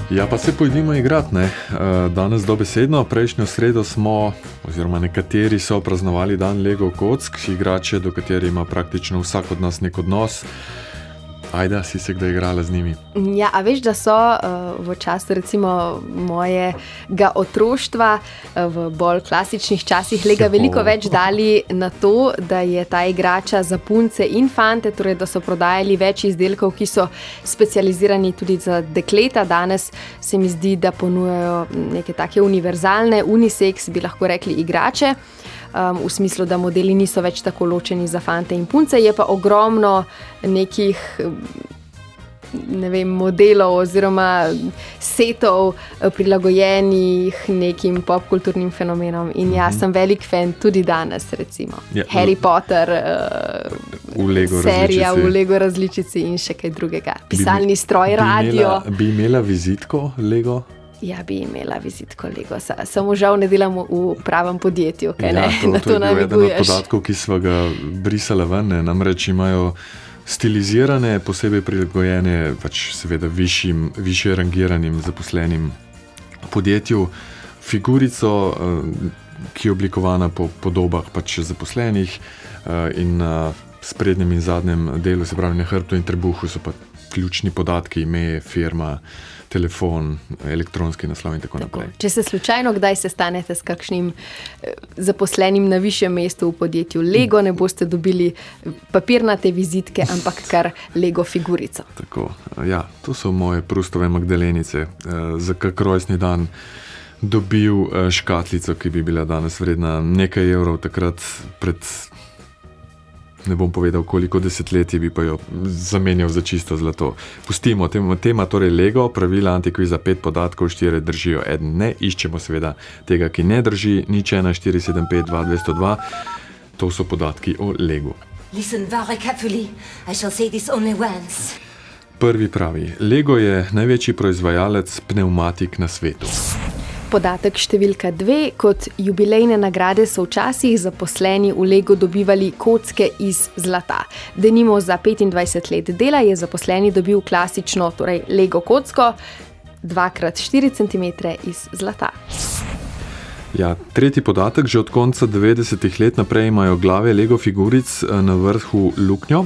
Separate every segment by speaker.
Speaker 1: Ja, pa se pojdimo igrati, ne. Danes dobesedno, prejšnjo sredo smo, oziroma nekateri so praznovali dan Lego kock, igrače, do katerih ima praktično vsak od nas nek odnos. Ajda, si se kdaj igrala z njimi?
Speaker 2: Ja, a veš, da so v času recimo mojega otroštva v bolj klasičnih časih Lega veliko več dali na to, da je ta igrača za punce in fante, torej da so prodajali več izdelkov, ki so specializirani tudi za dekleta. Danes se mi zdi, da ponujajo neke take univerzalne, unisex, bi lahko rekli, igrače. V smislu, da modeli niso več tako ločeni za fante in punce, je pa ogromno nekih modelov oziroma setov prilagojenih nekim popkulturnim fenomenom. In jaz sem velik fan tudi danes, recimo. Ja, Harry Potter, serija v Lego različici in še kaj drugega. Pisalni stroj, radio.
Speaker 1: Bi imela vizitko Lego?
Speaker 2: Ja, bi imela vizitko Lego. Samo žal ne delam v pravem podjetju, kaj ne? Na to namiguješ.
Speaker 1: To je bil eden od podatkov, ki sva ga brisala ven, ne? Namreč imajo stilizirane, posebej prilagojene, pač seveda višje rangiranim zaposlenim podjetju, figurico, ki je oblikovana po podobah pač zaposlenih in na sprednjem in zadnjem delu, se pravi na hrbtu in trebuhu, so pa ključni podatki, ime, firma, telefon, elektronski naslov in tako naprej.
Speaker 2: Če se slučajno kdaj sestanete s kakšnim zaposlenim na višjem mestu v podjetju Lego, ne boste dobili papirnate vizitke, ampak kar Lego figurico.
Speaker 1: Tako, ja, to so moje Prustove Magdalenice. Za kak rojstni dan dobil škatlico, ki bi bila danes vredna nekaj evrov, takrat pred, ne bom povedal koliko desetletji, bi pa jo zamenjal za čisto zlato. Pustimo, tema torej Lego, pravila antikviza 5 podatkov, 4 držijo, 1 ne, iščemo seveda tega, ki ne drži, 01 475 2202, to so podatki o Legu.
Speaker 3: Listen very carefully, I shall say this only once.
Speaker 1: Prvi pravi, Lego je največji proizvajalec pnevmatik na svetu.
Speaker 2: Podatek številka 2, kot jubilejne nagrade so včasih zaposleni v Lego dobivali kocke iz zlata. Denimo za 25 let dela je zaposleni dobil klasično, torej Lego kocko, 2x4 cm iz zlata.
Speaker 1: Ja, tretji podatek, že od konca 90-ih let naprej imajo glave Lego figuric na vrhu luknjo,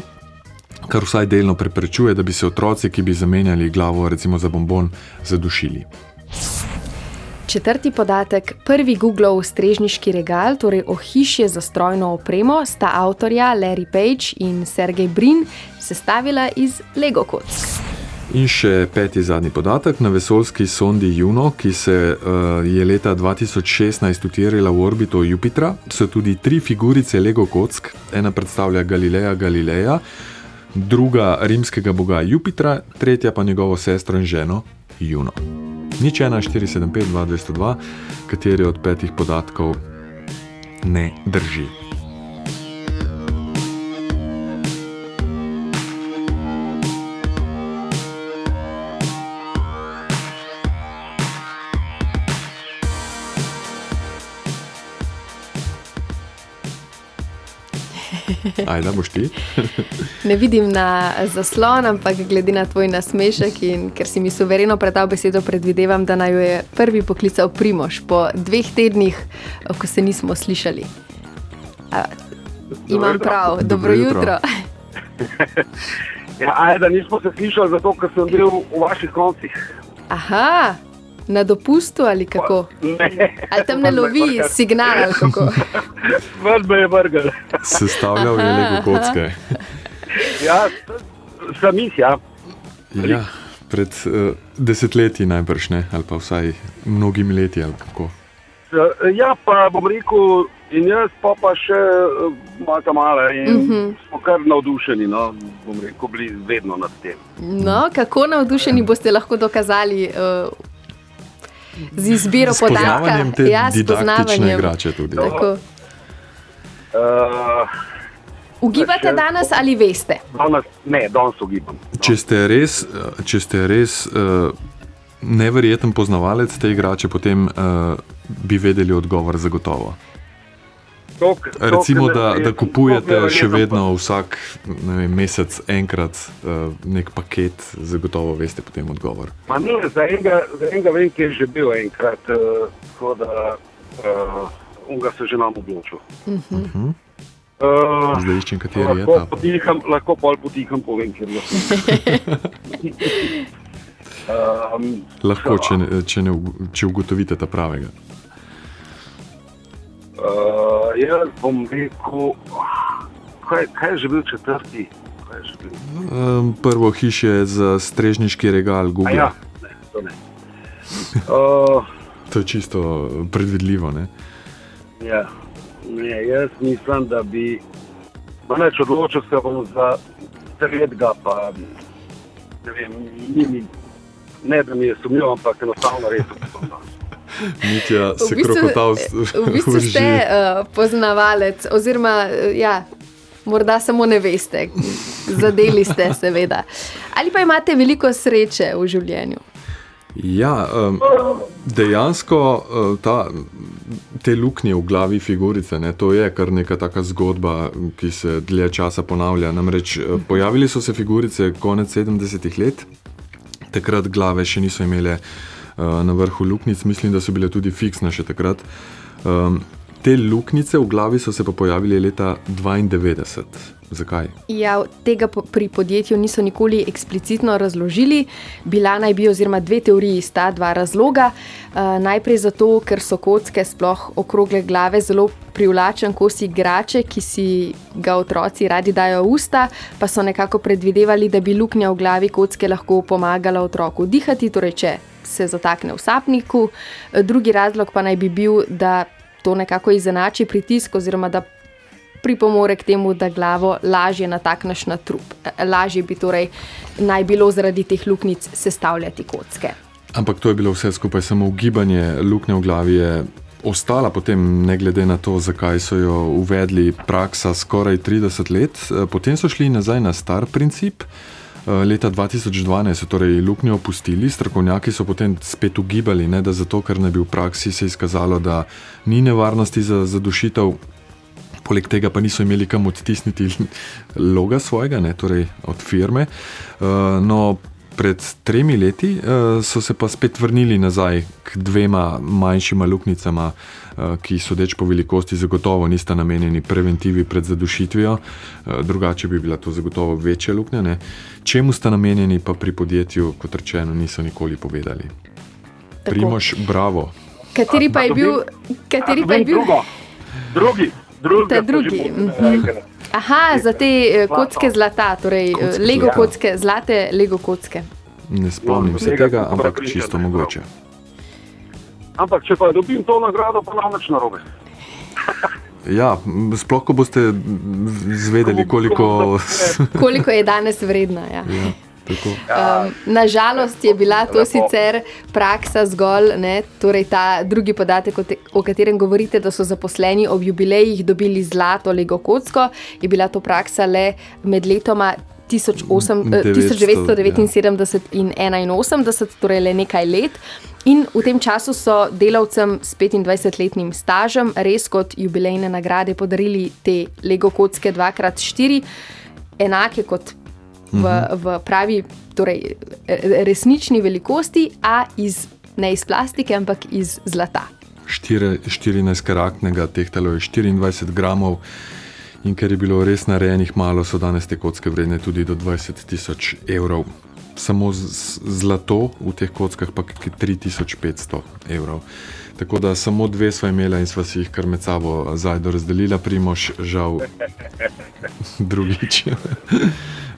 Speaker 1: kar vsaj delno preprečuje, da bi se otroci, ki bi zamenjali glavo recimo za bonbon, zadušili.
Speaker 2: Četrti podatek, prvi Googlov strežniški regal, torej ohišje za strojno opremo, sta avtorja Larry Page in Sergey Brin sestavila iz Lego kock.
Speaker 1: In še peti zadnji podatek, na vesoljski sondi Juno, ki se je leta 2016 utirila v orbito Jupitra, so tudi 3 figurice Lego kock, ena predstavlja Galileja, druga rimskega boga Jupitra, tretja pa njegovo sestro in ženo Juno. 01 475 2202, kateri od 5 podatkov ne drži. Ajda, boš ti?
Speaker 2: Ne vidim na zaslon, ampak glede na tvoj nasmešek in ker si mi suvereno predal besedo, predvidevam, da naj jo je prvi poklical Primož po 2 tednih, ko se nismo slišali. Imam prav. Dobro jutro.
Speaker 4: Ja, Ajda, nismo se slišali zato, ker sem bil v vaših koncih.
Speaker 2: Aha, na dopustu ali kako?
Speaker 4: Ne.
Speaker 2: Ali tam ne lovi signal ali kako?
Speaker 4: Ven me je vrgel.
Speaker 1: Sestavljal je Lego kocke.
Speaker 4: Ja, sem jih, ja.
Speaker 1: Ja, pred desetletji najbrž, ne? Ali pa vsaj mnogimi leti, ali kako?
Speaker 4: Ja, pa bom rekel, in jaz pa še malo in smo kar navdušeni, no, bom rekel, bili vedno nad tem.
Speaker 2: No, kako navdušeni boste lahko dokazali z izbiro podatka?
Speaker 1: Spoznavanjem te didaktične igrače tudi.
Speaker 2: Tako. Ugibate danes ali veste?
Speaker 4: Danes ugibam.
Speaker 1: Če ste res neverjeten poznavalec te igrače, potem bi vedeli odgovor zagotovo. Recimo, da kupujete še vedno vsak mesec enkrat nek paket, zagotovo veste potem odgovor.
Speaker 4: Ma ne, za enega vem, ki je že bil enkrat, tako da onga se že nam odločil.
Speaker 1: Zdaj iščem, kateri je ta.
Speaker 4: Lahko pol potiham povem, ker
Speaker 1: lahko, če ugotovite ta pravega.
Speaker 4: Jaz bom rekel, kaj je že bil četrti?
Speaker 1: Prvo hiše za strežniški regal Google.
Speaker 4: Ja, ne, to ne.
Speaker 1: To je čisto predvidljivo, ne?
Speaker 4: Ja, ne, jaz mislim, da bi odločil se bom za tretjega, pa ne vem, ne da mi je sumljivo, ampak enostavno res obstavljam.
Speaker 1: Mitja se krohotal
Speaker 2: v bistvu ste poznavalec, oziroma morda samo ne veste, zadeli ste seveda. Ali pa imate veliko sreče v življenju?
Speaker 1: Ja, dejansko te luknje v glavi figurice, to je kar neka taka zgodba, ki se dlje časa ponavlja. Namreč pojavili so se figurice konec 70-ih let, takrat glave še niso imele na vrhu luknic, mislim, da so bile tudi fiksne še takrat. Te luknice v glavi so se pa pojavili leta 92. Zakaj?
Speaker 2: Ja, tega pri podjetju niso nikoli eksplicitno razložili. Bila naj bi, oziroma dve teoriji sta, dva razloga. Najprej zato, ker so kocke, sploh okrogle glave, zelo privlačen kos igrače, ki si ga otroci radi dajo v usta, pa so nekako predvidevali, da bi luknja v glavi kocke lahko pomagala otroku dihati, torej če se zatakne v sapniku. Drugi razlog pa naj bi bil, da to nekako izenači pritisk, oziroma da pripomore k temu, da glavo lažje natakneš na trup. Lažje bi torej naj bilo zaradi teh luknic sestavljati kocke.
Speaker 1: Ampak to je bilo vse skupaj samo ugibanje. Luknja v glavi je ostala potem, ne glede na to, zakaj so jo uvedli, praksa skoraj 30 let. Potem so šli nazaj na star princip. Leta 2012 so torej luknjo opustili, strokovnjaki so potem spet ugibali, da zato, ker naj bi v praksi se izkazalo, da ni nevarnosti za zadušitev, poleg tega pa niso imeli kam odtisniti loga svojega, torej od firme. No, pred 3 leti so se pa spet vrnili nazaj k dvema manjšima luknicama, ki sodeč po velikosti zagotovo nista namenjeni preventivi pred zadušitvijo, drugače bi bila to zagotovo večja luknja. Čemu sta namenjeni, pa pri podjetju, kot rečeno, niso nikoli povedali. Tako. Primož, bravo.
Speaker 2: Kateri pa je bil? Drugi. Aha, za te kocke zlata, torej Lego kocke, zlate Lego kocke.
Speaker 1: Ne spomnim se tega, ampak čisto mogoče.
Speaker 4: Ampak če pa dobim to nagrado, pa nam nič narobe.
Speaker 1: Ja, sploh ko boste zvedeli,
Speaker 2: koliko je danes vredna. Ja. Nažalost je bila to sicer praksa zgolj, torej ta drugi podatek, o katerem govorite, da so zaposleni ob jubilejih dobili zlato Lego kocko, je bila to praksa le med letoma 1979 in 1981, torej le nekaj let. In v tem času so delavcem s 25-letnim stažem res kot jubilejne nagrade podarili te Lego kocke 2x4, enake kot v pravi, torej resnični velikosti, a ne iz plastike, ampak iz zlata.
Speaker 1: 14-karatnega tehtalo je 24 gramov in ker je bilo res narejenih malo, so danes te kocke vredne tudi do 20.000 evrov. Samo zlato v teh kockah pa 3500 evrov. Tako da samo 2 sva imela in sva si jih kar med sabo zajdo razdelila, Primož, žal drugič.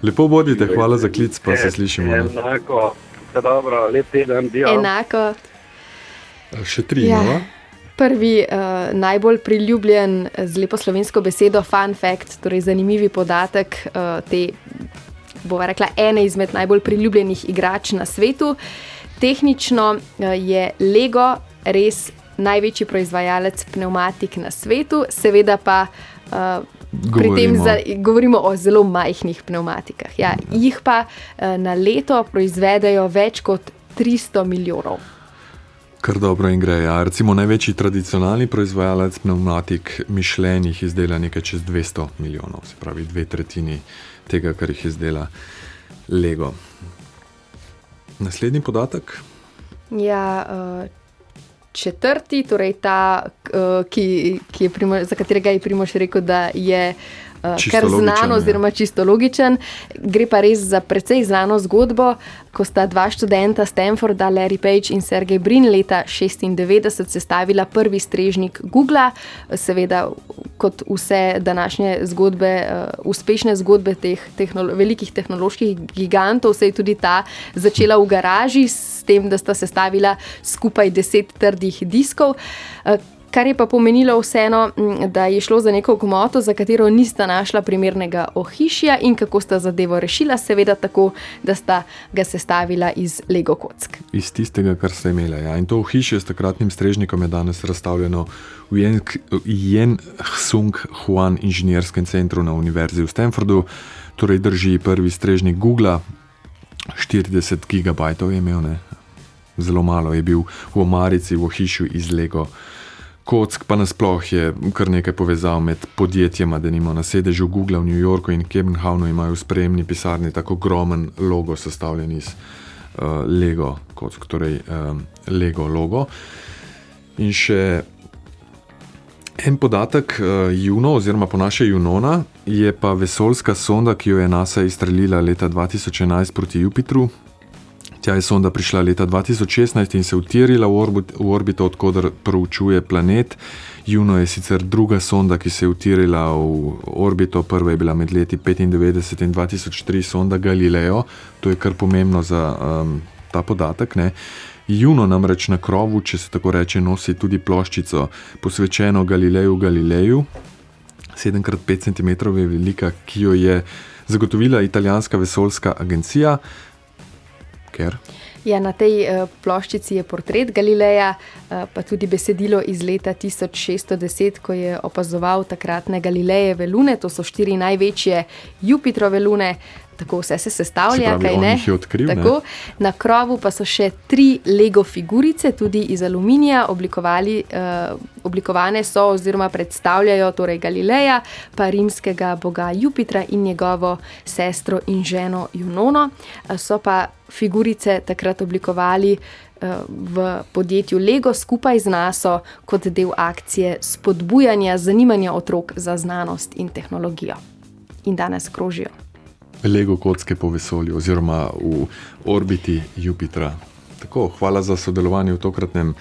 Speaker 1: Lepo bodite, hvala za klic, pa se slišimo.
Speaker 4: Enako, dobro, lep teden, dio.
Speaker 2: Enako.
Speaker 1: Še 3, no?
Speaker 2: Prvi, najbolj priljubljen z lepo slovensko besedo fun fact, torej zanimivi podatek te, bova rekla, ene izmed najbolj priljubljenih igrač na svetu. Tehnično je Lego res največji proizvajalec pnevmatik na svetu, seveda pa pri tem govorimo o zelo majhnih pnevmatikah. Ja, jih pa na leto proizvedejo več kot 300 milijonov.
Speaker 1: Kar dobro in gre. Ja. Recimo največji tradicionalni proizvajalec pnevmatik Michelin jih izdela nekaj čez 200 milijonov, se pravi 2/3 tega, kar jih izdela Lego. Naslednji podatek?
Speaker 2: Ja, četrti, torej ta, ki je za katerega je Primož rekel, da je kar znano oziroma čisto logičen. Gre pa res za precej znano zgodbo, ko sta dva študenta Stanforda, Larry Page in Sergey Brin, leta 1996 sestavila prvi strežnik Googla. Seveda, kot vse današnje zgodbe, uspešne zgodbe teh velikih tehnoloških gigantov, se je tudi ta začela v garaži s tem, da sta sestavila skupaj 10 trdih diskov. Kar je pa pomenilo vseeno, da je šlo za neko gmoto, za katero nista našla primernega ohišja in kako sta zadevo rešila, seveda tako, da sta ga sestavila iz Lego kock.
Speaker 1: Iz tistega, kar sta imela. Ja. In to ohišje s takratnim strežnikom je danes razstavljeno v Yen-Hsung Huan inženirskem centru na Univerzi v Stanfordu. Torej drži prvi strežnik Googla, 40 gigabajtov je imel, ne? Zelo malo je bil v omarici, v ohišju iz Lego kock, pa nasploh je kar nekaj povezav med podjetjema, da nima na sedežu Googla v New Yorku in Kebenhavnu imajo v sprejemni pisarni tako ogromen logo sestavljen iz Lego kock, torej Lego logo. In še en podatek, Juno oziroma po naše Junona je pa vesoljska sonda, ki jo je NASA izstrelila leta 2011 proti Jupitru. Tja je sonda prišla leta 2016 in se utirila v orbito, odkoder proučuje planet. Juno je sicer druga sonda, ki se je utirila v orbito. Prva je bila med leti 1995 in 2003 sonda Galileo. To je kar pomembno za ta podatek, ne. Juno namreč na krovu, če se tako reče, nosi tudi ploščico posvečeno Galileju, 7x5 cm je velika, ki jo je zagotovila italijanska vesoljska agencija. Ker?
Speaker 2: Ja, na tej ploščici je portret Galileja, pa tudi besedilo iz leta 1610, ko je opazoval takratne Galilejeve lune, to so 4 največje Jupitrove lune, tako vse se sestavlja, kaj ne?
Speaker 1: On jih je odkril,
Speaker 2: tako, ne? Na krovu pa so še 3 Lego figurice, tudi iz aluminija, oblikovane so oziroma predstavljajo torej Galileja, pa rimskega boga Jupitra in njegovo sestro in ženo Junono. So pa figurice takrat oblikovali v podjetju Lego skupaj z NASO kot del akcije spodbujanja zanimanja otrok za znanost in tehnologijo. In danes krožijo.
Speaker 1: Lego kocke po vesolju oziroma v orbiti Jupitra. Tako, hvala za sodelovanje v tokratnem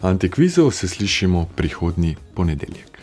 Speaker 1: antikvizu, se slišimo prihodnji ponedeljek.